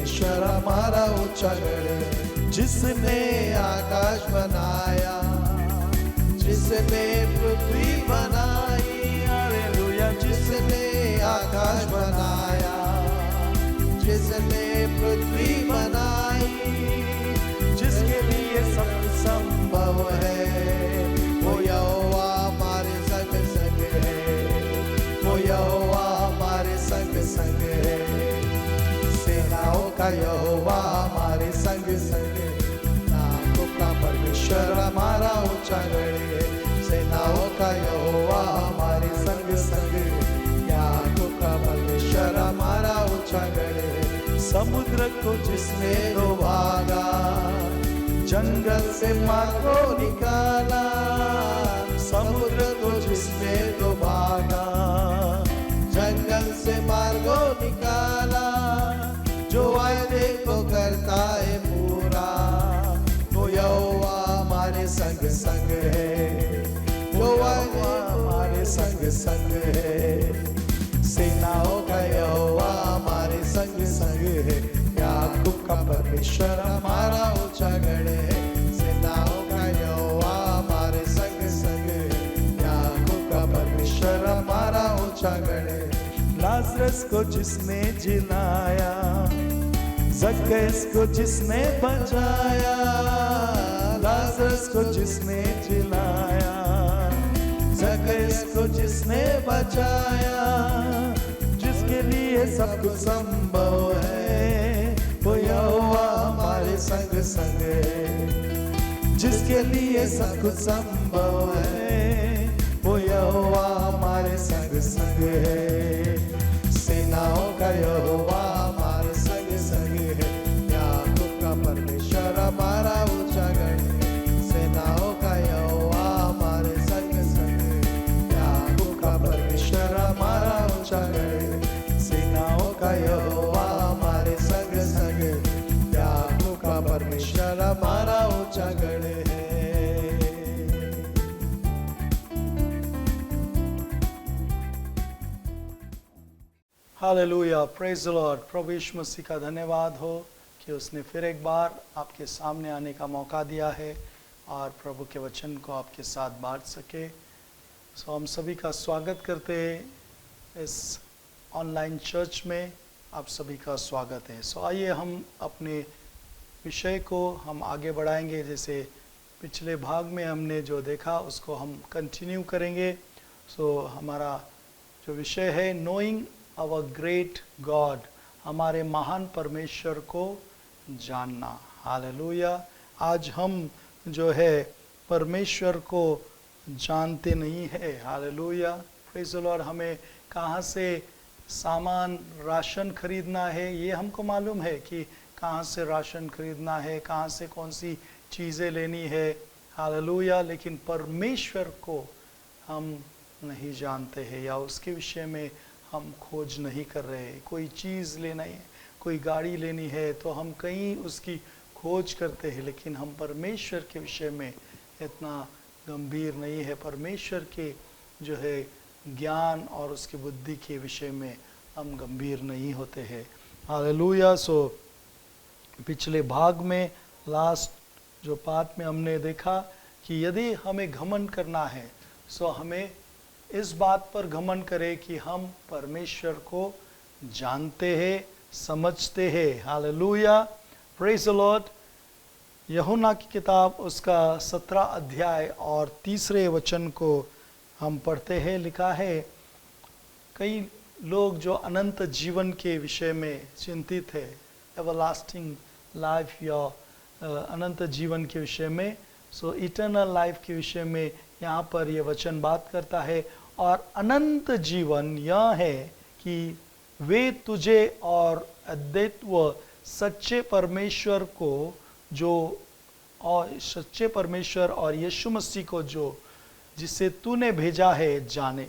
परमेश्वर हमारा ऊंचा गढ़ है। जिसने आकाश बनाया, जिसने पृथ्वी बनाई, हालेलुया। जिसने आकाश बनाया, जिसने पृथ्वी बनाई, जिसके लिए सब संभव है, वो यहोवा हमारे संग संग है, वो यहोवा हमारे संग संग है। सेनाओं का यहोवा हमारे संग संग है। नामों का परमेश्वर हमारा ऊंचा गढ़ है। सेनाओं का यहोवा हमारे संग संग है। याकों का परमेश्वर हमारा ऊंचा गढ़ है। समुद्र को जिसने डुबागा, जंगल से मार को निकाला, समुद्र को जिसने डुबागा, जंगल से मार को निकाला, जो वायदे को करता है पूरा, वो यहोवा हमारे संग संग है, जो वायदे हमारे संग संग है। सेनाओं का यहोवा हमारे संग संग है। याकूब का परमेश्वर हमारा ऊंचा गढ़ है। सेनाओं का यहोवा हमारे संग संग है। याकूब का परमेश्वर हमारा ऊंचा गढ़ है। लाजरस को जिसने जिलाया, जक्कैस को जिसने बचाया, लाजरस को जिसने जिलाया, जक्कैस को जिसने बचाया, जिसके लिए सब कुछ संभव है, वो यहोवा हमारे संग संग है। जिसके लिए सब कुछ संभव है, वो यहोवा हमारे संग संग है। सेनाओं का यहोवा हमारे संग संग है। याकूब का परमेश्वर हमारा ऊंचा गढ़ है। सेनाओं का यहोवा हमारे संग संग है। याकूब का परमेश्वर हमारा ऊंचा गढ़ है। सेनाओं का यहोवा हमारे संग संग है। याकूब का परमेश्वर हमारा ऊंचा गढ़ है। Hallelujah, praise the lord. प्रभु यीशु मसीह का धन्यवाद हो कि उसने फिर एक बार आपके सामने आने का मौका दिया है और प्रभु के वचन को आपके साथ बांट सके। सो हम सभी का स्वागत करते हैं इस ऑनलाइन चर्च में। आप सभी का स्वागत है। सो आइए हम अपने विषय को हम आगे बढ़ाएंगे। जैसे पिछले भाग में हमने जो देखा उसको हम कंटिन्यू करेंगे। सो हमारा जो विषय है नोइंग आवर ग्रेट गॉड, हमारे महान परमेश्वर को जानना। हालेलुया। आज हम जो है परमेश्वर को जानते नहीं है। Hallelujah, praise the Lord. हमें कहाँ से सामान राशन खरीदना है ये हमको मालूम है कि कहाँ से राशन खरीदना है, कहाँ से कौन सी चीज़ें लेनी है। हालेलुया। लेकिन परमेश्वर को हम नहीं जानते हैं या उसके विषय में हम खोज नहीं कर रहे हैं। कोई चीज़ लेना है, कोई गाड़ी लेनी है तो हम कहीं उसकी खोज करते हैं, लेकिन हम परमेश्वर के विषय में इतना गंभीर नहीं है। परमेश्वर के जो है ज्ञान और उसकी बुद्धि के विषय में हम गंभीर नहीं होते हैं। हालेलुया। सो पिछले भाग में लास्ट जो पार्ट में हमने देखा कि यदि हमें घमंड करना है सो हमें इस बात पर घमंड करें कि हम परमेश्वर को जानते हैं, समझते हैं। Hallelujah, praise the Lord. यूहन्ना की किताब उसका 17 अध्याय और 3 वचन को हम पढ़ते हैं। लिखा है, कई लोग जो अनंत जीवन के विषय में चिंतित है, एवरलास्टिंग लाइफ या अनंत जीवन के विषय में, सो इटर्नल लाइफ के विषय में यहाँ पर ये वचन बात करता है। और अनंत जीवन यह है कि वे तुझे और अद्वितीय सच्चे परमेश्वर को जो और सच्चे परमेश्वर और यीशु मसीह को जो जिसे तूने भेजा है जाने।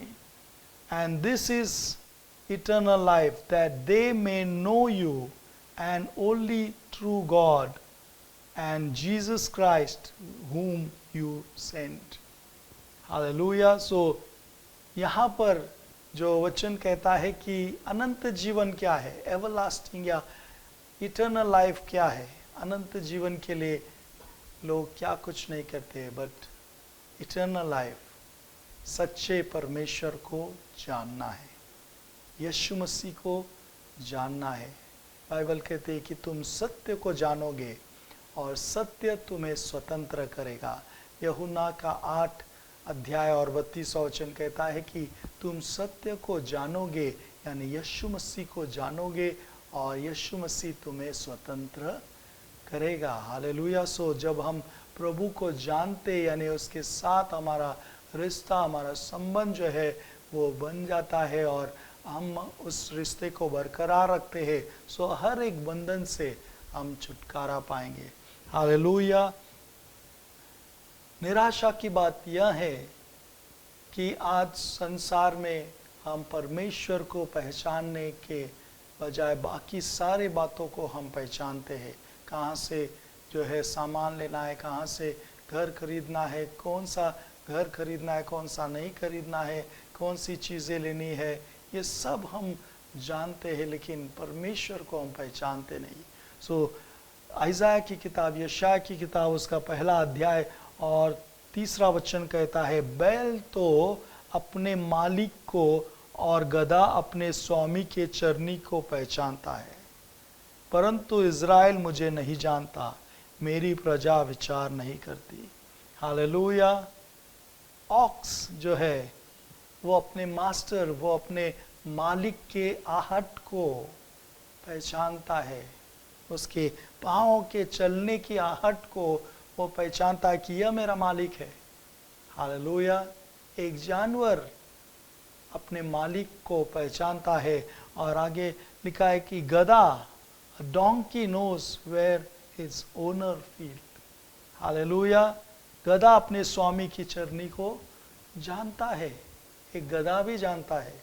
And this is eternal life that they may know you and only true God and Jesus Christ whom you sent। Hallelujah. So यहाँ पर जो वचन कहता है कि अनंत जीवन क्या है, एवरलास्टिंग या इटर्नल लाइफ क्या है, अनंत जीवन के लिए लोग क्या कुछ नहीं करते, बट इटर्नल लाइफ सच्चे परमेश्वर को जानना है, यीशु मसीह को जानना है। बाइबल कहते हैं कि तुम सत्य को जानोगे और सत्य तुम्हें स्वतंत्र करेगा। यूहन्ना का 8 अध्याय और 32 वचन कहता है कि तुम सत्य को जानोगे, यानी यीशु मसीह को जानोगे और यीशु मसीह तुम्हें स्वतंत्र करेगा। हालेलुया। सो जब हम प्रभु को जानते, यानी उसके साथ हमारा रिश्ता, हमारा संबंध जो है वो बन जाता है और हम उस रिश्ते को बरकरार रखते हैं, सो हर एक बंधन से हम छुटकारा पाएंगे। हालेलुया। निराशा की बात यह है कि आज संसार में हम परमेश्वर को पहचानने के बजाय बाकी सारे बातों को हम पहचानते हैं। कहाँ से जो है सामान लेना है, कहाँ से घर खरीदना है, कौन सा घर खरीदना है, कौन सा नहीं खरीदना है, कौन सी चीज़ें लेनी है, ये सब हम जानते हैं, लेकिन परमेश्वर को हम पहचानते नहीं। सो यशायाह की किताब, यशायाह की किताब उसका 1 अध्याय और 3 वचन कहता है, बैल तो अपने मालिक को और गधा अपने स्वामी के चरनी को पहचानता है, परंतु इज़राइल मुझे नहीं जानता, मेरी प्रजा विचार नहीं करती। हालेलुया। ऑक्स जो है वो अपने मास्टर, वो अपने मालिक के आहट को पहचानता है, उसके पाँव के चलने की आहट को वो पहचानता है कि यह मेरा मालिक है। हालेलुया। एक जानवर अपने मालिक को पहचानता है। और आगे लिखा है कि गधा, donkey knows where his owner field. Hallelujah. गधा अपने स्वामी की चरनी को जानता है, एक गधा भी जानता है।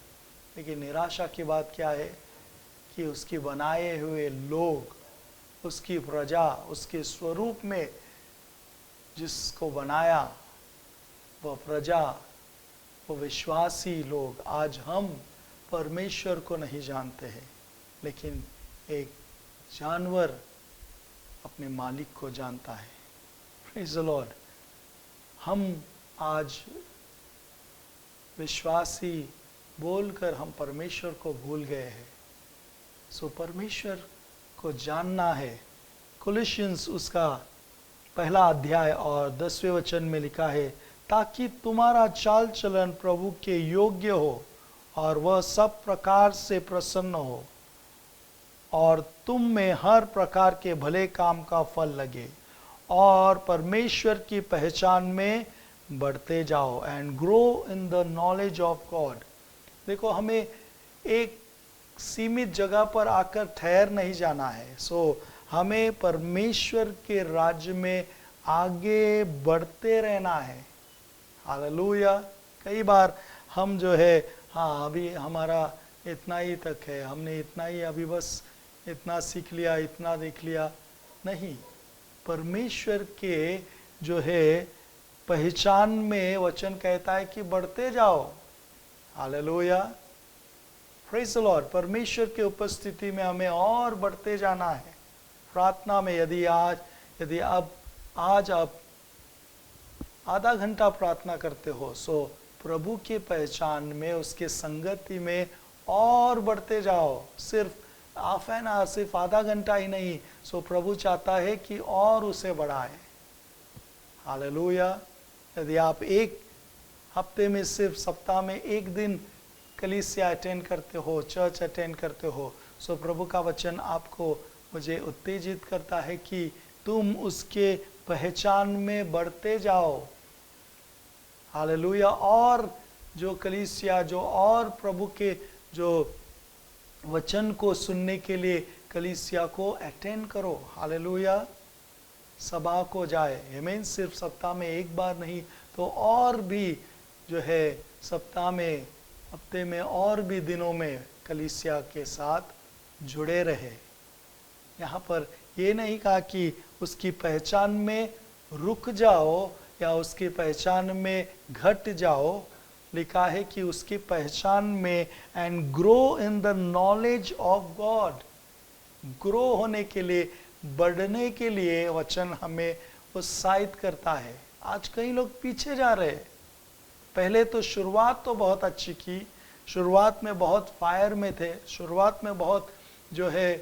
लेकिन निराशा की बात क्या है कि उसके बनाए हुए लोग, उसकी प्रजा, उसके स्वरूप में जिसको बनाया, वह प्रजा, वो विश्वासी लोग, आज हम परमेश्वर को नहीं जानते हैं, लेकिन एक जानवर अपने मालिक को जानता है। Praise the Lord. हम आज विश्वासी बोलकर हम परमेश्वर को भूल गए हैं। सो परमेश्वर को जानना है। कोलोसियंस उसका 1 अध्याय और 10वें वचन में लिखा है, ताकि तुम्हारा चाल चलन प्रभु के योग्य हो और वह सब प्रकार से प्रसन्न हो और तुम में हर प्रकार के भले काम का फल लगे और परमेश्वर की पहचान में बढ़ते जाओ, and grow in the knowledge of God. देखो, हमें एक सीमित जगह पर आकर ठहर नहीं जाना है। सो हमें परमेश्वर के राज्य में आगे बढ़ते रहना है। हालेलुया। कई बार हम जो है, हाँ अभी हमारा इतना ही तक है, हमने इतना ही, अभी बस इतना सीख लिया, इतना देख लिया, नहीं। परमेश्वर के जो है पहचान में वचन कहता है कि बढ़ते जाओ। हालेलुया। Praise the Lord. परमेश्वर के उपस्थिति में हमें और बढ़ते जाना है। प्रार्थना में यदि आज आप आधा घंटा प्रार्थना करते हो, सो प्रभु की पहचान में, उसके संगति में और बढ़ते जाओ। सिर्फ हाफ एन आवर, सिर्फ आधा घंटा ही नहीं, सो प्रभु चाहता है कि और उसे बढ़ाए। हालेलुया। यदि आप एक हफ्ते में, सिर्फ सप्ताह में एक दिन कलीसिया अटेंड करते हो, चर्च अटेंड करते हो, सो प्रभु का वचन आपको, मुझे उत्तेजित करता है कि तुम उसके पहचान में बढ़ते जाओ। हालेलुया। और जो कलीसिया, जो और प्रभु के जो वचन को सुनने के लिए कलीसिया को अटेंड करो। हालेलुया। सभा को जाए। आमीन। सिर्फ सप्ताह में एक बार नहीं, तो और भी जो है सप्ताह में, हफ्ते में और भी दिनों में कलीसिया के साथ जुड़े रहे। यहाँ पर ये नहीं कहा कि उसकी पहचान में रुक जाओ या उसकी पहचान में घट जाओ। लिखा है कि उसकी पहचान में, and grow in the knowledge of God. Grow होने के लिए, बढ़ने के लिए वचन हमें उत्साहित करता है। आज कई लोग पीछे जा रहे हैं। पहले तो शुरुआत तो बहुत अच्छी की, शुरुआत में बहुत फायर में थे, शुरुआत में बहुत जो है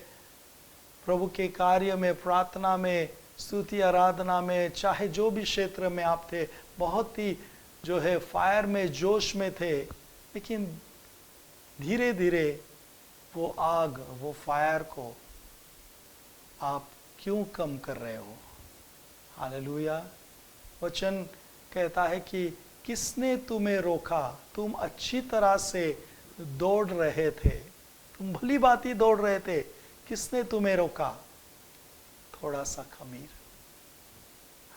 प्रभु के कार्य में, प्रार्थना में, स्तुति आराधना में, चाहे जो भी क्षेत्र में आप थे, बहुत ही जो है फायर में, जोश में थे। लेकिन धीरे धीरे वो आग, वो फायर को आप क्यों कम कर रहे हो? हालेलुया। वचन कहता है कि किसने तुम्हें रोका? तुम अच्छी तरह से दौड़ रहे थे, तुम भली भांति दौड़ रहे थे, किसने तुम्हें रोका? थोड़ा सा खमीर।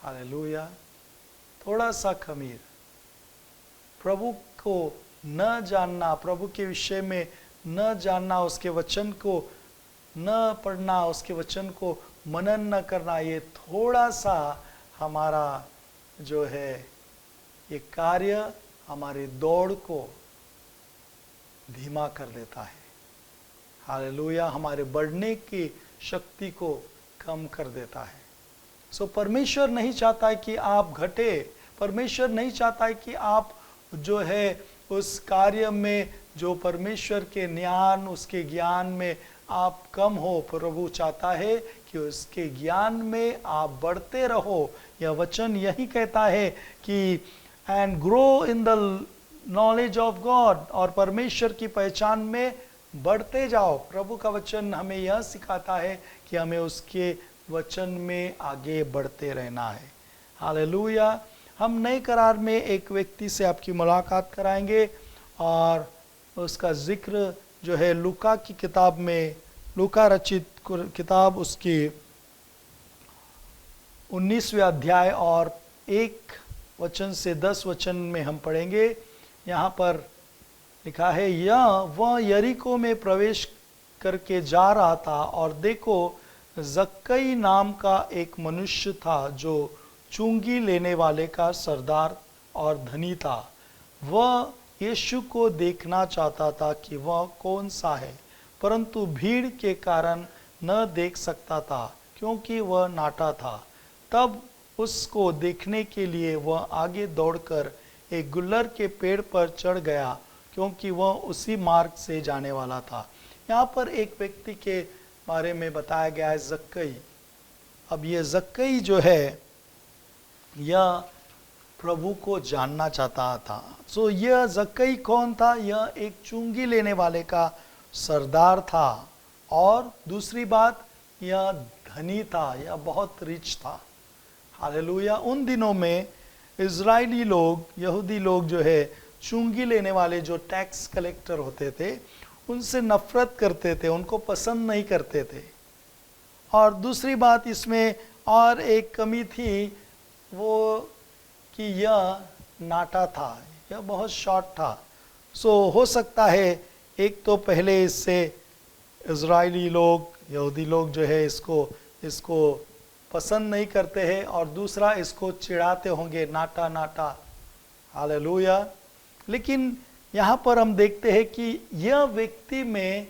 हालेलुया। थोड़ा सा खमीर। प्रभु को न जानना, प्रभु के विषय में न जानना, उसके वचन को न पढ़ना, उसके वचन को मनन न करना, ये थोड़ा सा हमारा जो है ये कार्य हमारी दौड़ को धीमा कर देता है। हालेलुया। हमारे बढ़ने की शक्ति को कम कर देता है। सो परमेश्वर नहीं चाहता है कि आप घटे, परमेश्वर नहीं चाहता है कि आप जो है उस कार्य में, जो परमेश्वर के ज्ञान, उसके ज्ञान में आप कम हो। प्रभु चाहता है कि उसके ज्ञान में आप बढ़ते रहो। यह वचन यही कहता है कि and grow in the knowledge of God, और परमेश्वर की पहचान में बढ़ते जाओ। प्रभु का वचन हमें यह सिखाता है कि हमें उसके वचन में आगे बढ़ते रहना है। हालेलुया। हम नए करार में एक व्यक्ति से आपकी मुलाकात कराएंगे और उसका जिक्र जो है लूका की किताब में, लूका रचित किताब उसकी 19वें अध्याय और 1 वचन से 10 वचन में हम पढ़ेंगे। यहाँ पर लिखा है, वह यरीको में प्रवेश करके जा रहा था और देखो जक्कई नाम का एक मनुष्य था जो चुंगी लेने वाले का सरदार और धनी था। वह यीशु को देखना चाहता था कि वह कौन सा है, परंतु भीड़ के कारण न देख सकता था क्योंकि वह नाटा था। तब उसको देखने के लिए वह आगे दौड़कर एक गुल्लर के पेड़ पर चढ़ गया क्योंकि वह उसी मार्ग से जाने वाला था। यहाँ पर एक व्यक्ति के बारे में बताया गया है, जक्कई। अब ये जक्कई जो है यह प्रभु को जानना चाहता था। सो यह जक्कई कौन था? यह एक चुंगी लेने वाले का सरदार था, और दूसरी बात यह धनी था, यह बहुत रिच था। हालेलुया। उन दिनों में इजरायली लोग, यहूदी लोग जो है चुंगी लेने वाले, जो टैक्स कलेक्टर होते थे, उनसे नफरत करते थे, उनको पसंद नहीं करते थे। और दूसरी बात इसमें और एक कमी थी, वो कि यह नाटा था, यह बहुत शॉर्ट था। सो हो सकता है एक तो पहले इससे इजरायली लोग, यहूदी लोग जो है इसको पसंद नहीं करते हैं, और दूसरा इसको चिढ़ाते होंगे, नाटा नाटा। हालेलुया। लेकिन यहाँ पर हम देखते हैं कि यह व्यक्ति में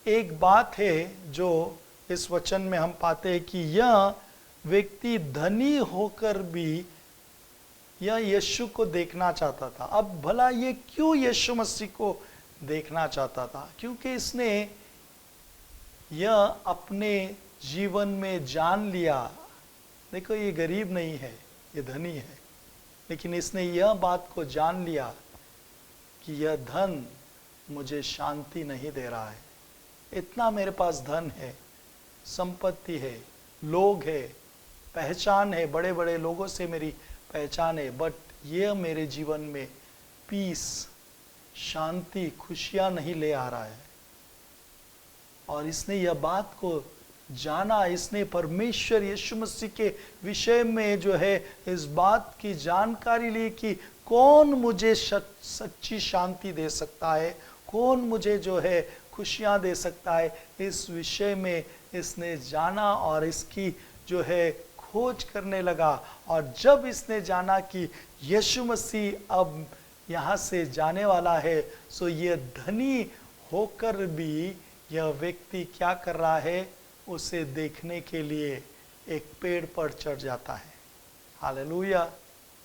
एक बात है जो इस वचन में हम पाते हैं कि यह व्यक्ति धनी होकर भी यह यीशु को देखना चाहता था। अब भला ये क्यों यीशु मसीह को देखना चाहता था? क्योंकि इसने यह अपने जीवन में जान लिया, देखो ये गरीब नहीं है, ये धनी है, लेकिन इसने यह बात को जान लिया कि यह धन मुझे शांति नहीं दे रहा है। इतना मेरे पास धन है, संपत्ति है, लोग है, पहचान है, बड़े बड़े लोगों से मेरी पहचान है, बट यह मेरे जीवन में पीस, शांति, खुशियां नहीं ले आ रहा है। और इसने यह बात को जाना, इसने परमेश्वर यीशु मसीह के विषय में जो है इस बात की जानकारी ली कि कौन मुझे सच्ची शांति दे सकता है, कौन मुझे जो है खुशियां दे सकता है। इस विषय में इसने जाना और इसकी जो है खोज करने लगा। और जब इसने जाना कि यीशु मसीह अब यहाँ से जाने वाला है, सो ये धनी होकर भी यह व्यक्ति क्या कर रहा है, उसे देखने के लिए एक पेड़ पर चढ़ जाता है। हालेलुया।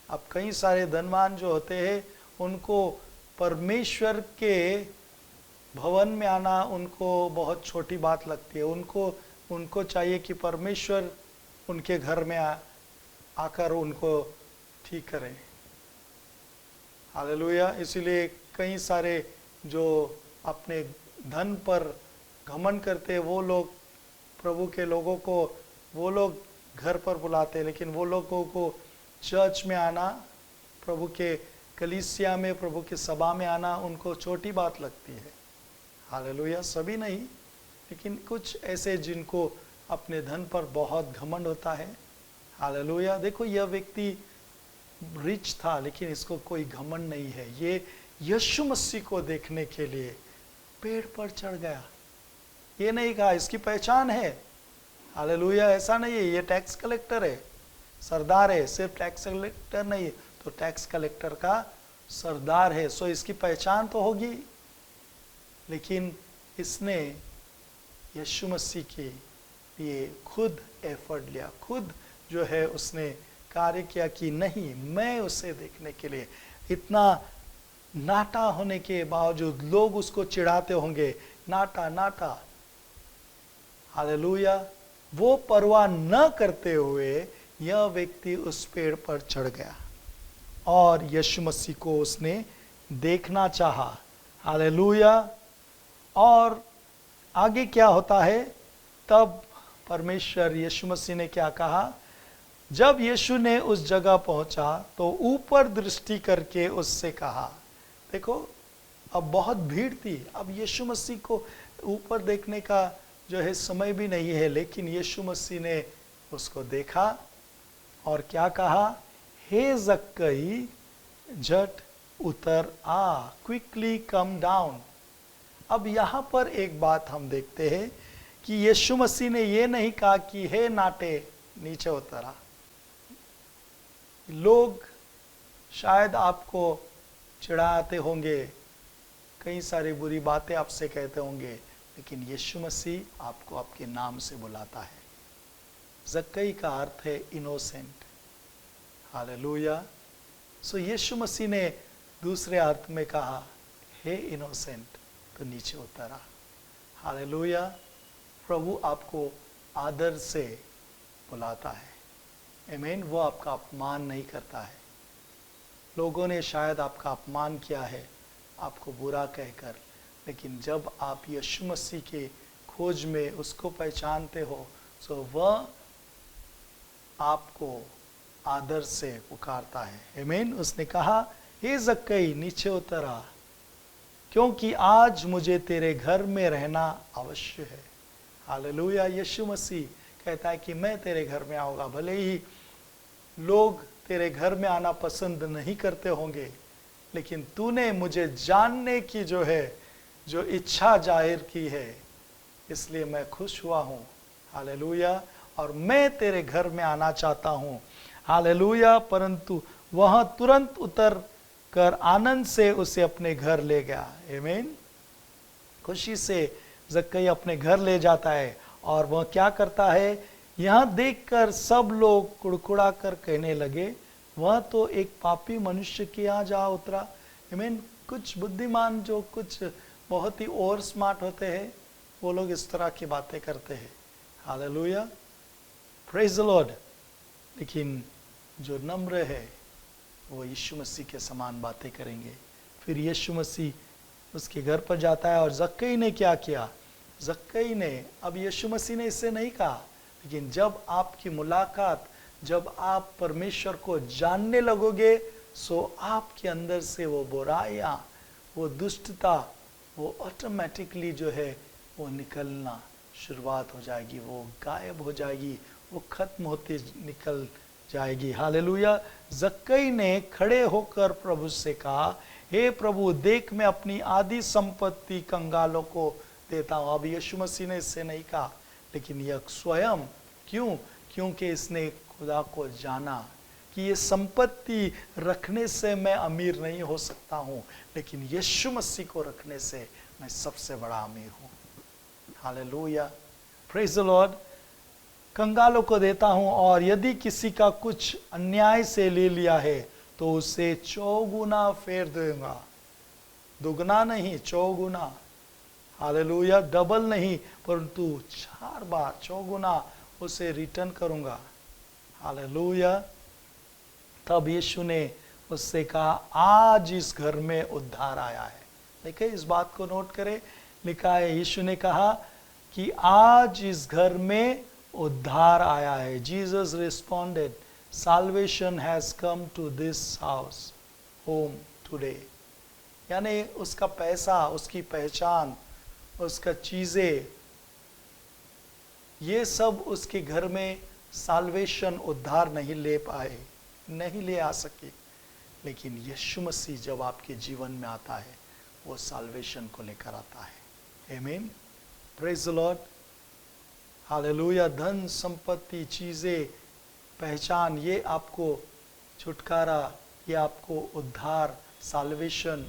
अब कई सारे धनवान जो होते हैं उनको परमेश्वर के भवन में आना उनको बहुत छोटी बात लगती है। उनको चाहिए कि परमेश्वर उनके घर में आकर उनको ठीक करें। हालेलुया। इसीलिए कई सारे जो अपने धन पर घमंड करते हैं वो लोग प्रभु के लोगों को वो लोग घर पर बुलाते हैं, लेकिन वो लोगों को चर्च में आना, प्रभु के कलीसिया में, प्रभु के सभा में आना उनको छोटी बात लगती है। हालेलुया। सभी नहीं, लेकिन कुछ ऐसे जिनको अपने धन पर बहुत घमंड होता है। हालेलुया। देखो यह व्यक्ति रिच था लेकिन इसको कोई घमंड नहीं है। ये यीशु मसीह को देखने के लिए पेड़ पर चढ़ गया। ये नहीं कहा इसकी पहचान है। हालेलुया। ऐसा नहीं है ये टैक्स कलेक्टर है, सरदार है। सिर्फ टैक्स कलेक्टर नहीं तो टैक्स कलेक्टर का सरदार है, सो इसकी पहचान तो होगी। लेकिन इसने यीशु मसीह के लिए खुद एफर्ट लिया, खुद जो है उसने कार्य किया कि नहीं, मैं उसे देखने के लिए। इतना नाटा होने के बावजूद लोग उसको चिढ़ाते होंगे, नाटा नाटा। हालेलुया। वो परवाह न करते हुए यह व्यक्ति उस पेड़ पर चढ़ गया और यीशु मसीह को उसने देखना चाहा। हालेलुया। और आगे क्या होता है, तब परमेश्वर यीशु मसीह ने क्या कहा, जब यीशु ने उस जगह पहुंचा तो ऊपर दृष्टि करके उससे कहा। देखो अब बहुत भीड़ थी, अब यीशु मसीह को ऊपर देखने का जो है समय भी नहीं है, लेकिन यीशु मसीह ने उसको देखा और क्या कहा, हे जक्कई झट उतर आ, क्विकली कम डाउन। अब यहाँ पर एक बात हम देखते हैं कि यीशु मसीह ने ये नहीं कहा कि हे नाटे नीचे उतरा। लोग शायद आपको चिढ़ाते होंगे, कई सारी बुरी बातें आपसे कहते होंगे, लेकिन यीशु मसीह आपको आपके नाम से बुलाता है। जक्कई का अर्थ है इनोसेंट। हालेलुया। सो यीशु मसीह ने दूसरे अर्थ में कहा हे इनोसेंट, तो नीचे उतरा। हालेलुया। प्रभु आपको आदर से बुलाता है। आमीन। वो आपका अपमान नहीं करता है। लोगों ने शायद आपका अपमान किया है आपको बुरा कहकर, लेकिन जब आप यीशु मसीह के खोज में उसको पहचानते हो तो वह आपको आदर से पुकारता है। आमीन। उसने कहा हे जक्कई नीचे उतरा, क्योंकि आज मुझे तेरे घर में रहना अवश्य है। हालेलुया। यीशु मसीह कहता है कि मैं तेरे घर में आऊँगा, भले ही लोग तेरे घर में आना पसंद नहीं करते होंगे, लेकिन तूने मुझे जानने की जो इच्छा जाहिर की है, इसलिए मैं खुश हुआ हूँ। हालेलुया। और मैं तेरे घर में आना चाहता हूँ। हालेलुया। परंतु वह तुरंत उतर कर आनंद से उसे अपने घर ले गया। आमीन। खुशी से जक्कई अपने घर ले जाता है और वह क्या करता है, यहाँ देखकर सब लोग कुड़कुड़ा कर कहने लगे, वह तो एक पापी मनुष्य के यहाँ जा उतरा। आमीन। कुछ बुद्धिमान जो कुछ बहुत ही ओवर स्मार्ट होते हैं वो लोग इस तरह की बातें करते हैं। हालेलुया। Praise the Lord. लेकिन जो नम्र है वो यीशु मसीह के समान बातें करेंगे। फिर यीशु मसीह उसके घर पर जाता है और जक्कई ने क्या किया, जक्कई ने, अब यीशु मसीह ने इससे नहीं कहा, लेकिन जब आपकी मुलाकात, जब आप परमेश्वर को जानने लगोगे, सो आपके अंदर से वो बुराइयाँ, वो दुष्टता, वो ऑटोमेटिकली जो है वो निकलना शुरुआत हो जाएगी, वो गायब हो जाएगी, वो खत्म होती निकल जाएगी। हालेलुया। जक्कई ने खड़े होकर प्रभु से कहा, हे प्रभु देख मैं अपनी आधी संपत्ति कंगालों को देता हूँ। अब यीशु मसीह ने इससे नहीं कहा, लेकिन यह स्वयं, क्यों, क्योंकि इसने खुदा को जाना कि ये संपत्ति रखने से मैं अमीर नहीं हो सकता हूँ, लेकिन यीशु मसीह को रखने से मैं सबसे बड़ा अमीर हूँ। Hallelujah, praise the lord. कंगालों को देता हूं, और यदि किसी का कुछ अन्याय से ले लिया है तो उसे 4 गुना फेर दूंगा। दुगना नहीं, 4 गुना। हालेलुया, डबल नहीं, परंतु 4 बार 4 गुना उसे रिटर्न करूंगा। हालेलुया। तब यीशु ने उससे कहा, आज इस घर में उद्धार आया है। देखिए, इस बात को नोट करें, लिखा है यीशु ने कहा कि आज इस घर में उद्धार आया है। Jesus responded, salvation has come to this house, home today। यानी उसका पैसा, उसकी पहचान, उसका चीजें, ये सब उसके घर में साल्वेशन, उद्धार नहीं ले पाए, नहीं ले आ सके। लेकिन यीशु मसीह जब आपके जीवन में आता है, वो साल्वेशन को लेकर आता है। आमीन, प्रेज द लॉर्ड, हालेलुया। धन संपत्ति, चीजें, पहचान, ये आपको छुटकारा, ये आपको उद्धार, साल्वेशन,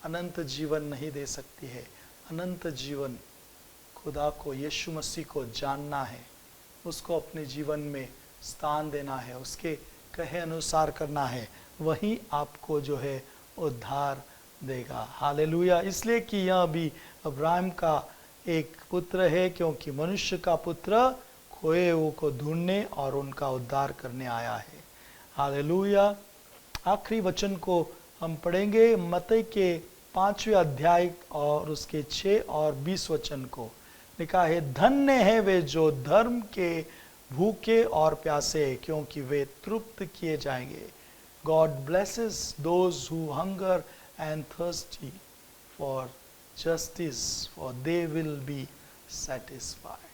अनंत जीवन नहीं दे सकती है। अनंत जीवन खुदा को, यीशु मसीह को जानना है, उसको अपने जीवन में स्थान देना है, उसके कहे अनुसार करना है, वही आपको जो है उद्धार देगा। हालेलुया। इसलिए कि यह भी अब्राहम का एक पुत्र है, क्योंकि मनुष्य का पुत्र खोए हुए को ढूंढने और उनका उद्धार करने आया है। हालेलुया। आखिरी वचन को हम पढ़ेंगे, मत्ती के 5वें अध्याय और उसके 6 और 20 वचन को। लिखा है, धन्य है वे जो धर्म के भूखे और प्यासे, क्योंकि वे तृप्त किए जाएंगे। God blesses those who hunger and thirsty for justice, for they will be satisfied।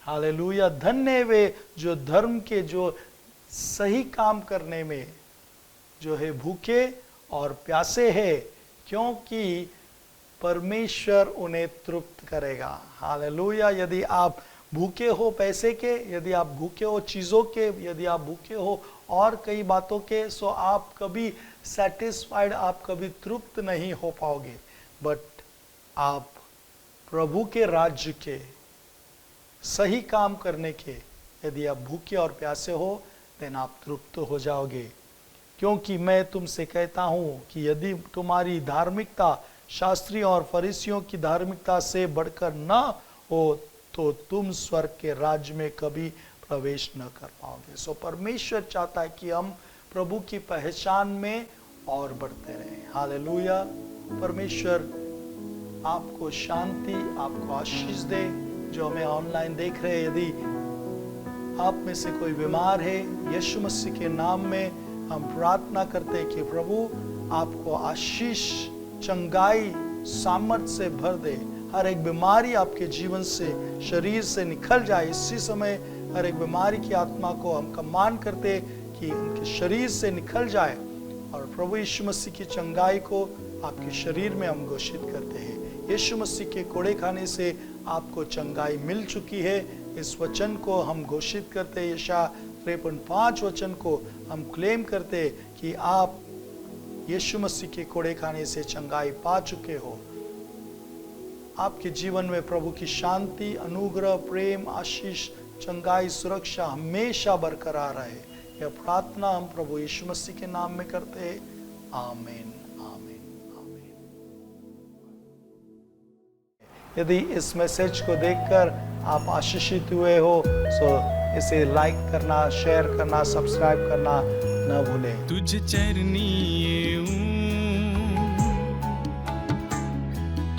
Hallelujah. धन्य वे जो धर्म के, जो सही काम करने में जो है भूखे और प्यासे है, क्योंकि परमेश्वर उन्हें तृप्त करेगा। हालेलुया। यदि आप भूखे हो पैसे के, यदि आप भूखे हो चीज़ों के, यदि आप भूखे हो और कई बातों के, सो आप कभी सेटिस्फाइड, आप कभी तृप्त नहीं हो पाओगे। बट आप प्रभु के राज्य के, सही काम करने के, यदि आप भूखे और प्यासे हो, देन आप तृप्त हो जाओगे। क्योंकि मैं तुमसे कहता हूँ कि यदि तुम्हारी धार्मिकता शास्त्री और फरीसियों की धार्मिकता से बढ़कर न हो, तो तुम स्वर्ग के राज्य में कभी प्रवेश न कर पाओगे। सो परमेश्वर चाहता है कि हम प्रभु की पहचान में और बढ़ते रहें। हालेलुया। परमेश्वर आपको शांति, आपको आशीष दे। जो हमें ऑनलाइन देख रहे हैं, यदि आप में से कोई बीमार है, यीशु मसीह के नाम में हम प्रार्थना करते हैं कि प्रभु आपको आशीष, चंगाई, सामर्थ से भर दे। हर एक बीमारी आपके जीवन से, शरीर से निकल जाए। इसी समय हर एक बीमारी की आत्मा को हम कमांड करते कि उनके शरीर से निकल जाए, और प्रभु यीशु मसीह की चंगाई को आपके शरीर में हम घोषित करते हैं। यीशु मसीह के कोड़े खाने से आपको चंगाई मिल चुकी है। इस वचन को हम घोषित करते हैं। यशायाह 53:5 वचन को हम क्लेम करते कि आप यीशु मसीह के कोड़े खाने से चंगाई पा चुके हो। आपके जीवन में प्रभु की शांति, अनुग्रह, प्रेम, आशीष, चंगाई, सुरक्षा हमेशा बरकरार रहे। यह प्रार्थना हम प्रभु यीशु मसीह के नाम में करते हैं। आमीन, आमीन, आमीन। यदि इस मैसेज को देखकर आप आशीषित हुए हो, तो इसे लाइक करना, शेयर करना, सब्सक्राइब करना न भूलें। तुझ चरणी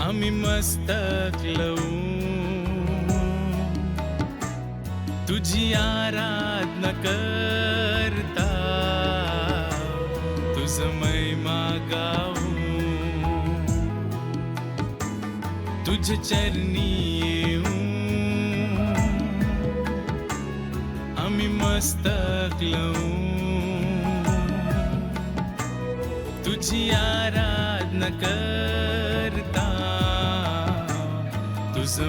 आम्ही मस्तक लावून तुझी आराधना करता, तुझ महिमा गाऊ, तुझ चरणी आम्ही मस्तक लावून तुझी आराधना करता, तुझ